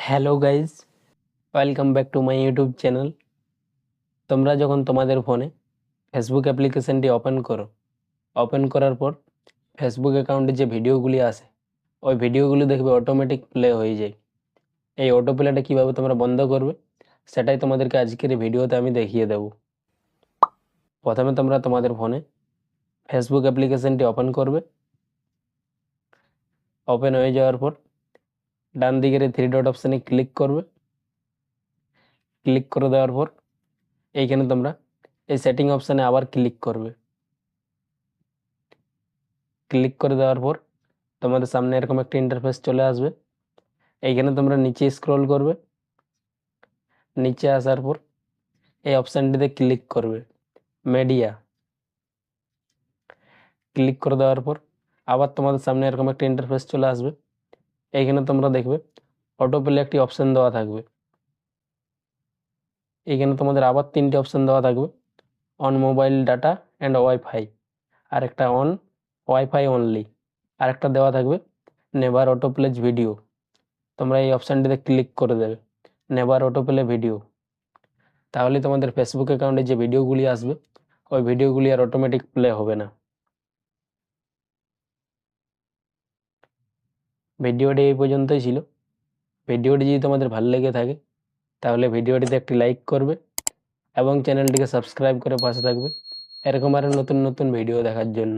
Hello guys, welcome back to my YouTube channel. তোমরা যখন তোমাদের ফোনে ফেসবুক অ্যাপ্লিকেশনটি ওপেন করার পর ফেসবুক অ্যাকাউন্টে যে ভিডিওগুলি আসে ওই ভিডিওগুলি দেখবে অটোমেটিক প্লে হয়ে যায়। এই অটো প্লেটা কীভাবে তোমরা বন্ধ করবে সেটাই তোমাদেরকে আজকের এই ভিডিওতে আমি দেখিয়ে দেব। প্রথমে তোমরা তোমাদের ফোনে ফেসবুক অ্যাপ্লিকেশনটি ওপেন করবে। ওপেন হয়ে যাওয়ার পর ডান দিকের এই থ্রি ডট অপশানে ক্লিক করবে। ক্লিক করে দেওয়ার পর এইখানে তোমরা এই সেটিং অপশানে আবার ক্লিক করবে। ক্লিক করে দেওয়ার পর তোমাদের সামনে এরকম একটা ইন্টারফেস চলে আসবে। এইখানে তোমরা নিচে স্ক্রল করবে। নিচে আসার পর এই অপশানটিতে ক্লিক করবে, মিডিয়া। ক্লিক করে দেওয়ার পর আবার তোমাদের সামনে এরকম একটা ইন্টারফেস চলে আসবে। এইখানে তোমরা দেখবে অটো প্লে একটি অপশান দেওয়া থাকবে। এইখানে তোমাদের আবার তিনটে অপশান দেওয়া থাকবে, on mobile data and wifi, আর একটা অন ওয়াইফাই অনলি, আর একটা দেওয়া থাকবে নেভার অটো প্লেজ ভিডিও। তোমরা এই অপশানটিতে ক্লিক করে দেবে, নেভার অটো প্লে ভিডিও। তাহলে তোমাদের ফেসবুক অ্যাকাউন্টে যে ভিডিওগুলি আসবে ওই ভিডিওগুলি আর অটোমেটিক প্লে হবে না। ভিডিওটি এই পর্যন্তই ছিল। ভিডিওটি যদি তোমাদের ভালো লেগে থাকে তাহলে ভিডিওটিতে একটি লাইক করবে এবং চ্যানেলটিকে সাবস্ক্রাইব করে পাশে থাকবে এরকম আরও নতুন নতুন ভিডিও দেখার জন্য।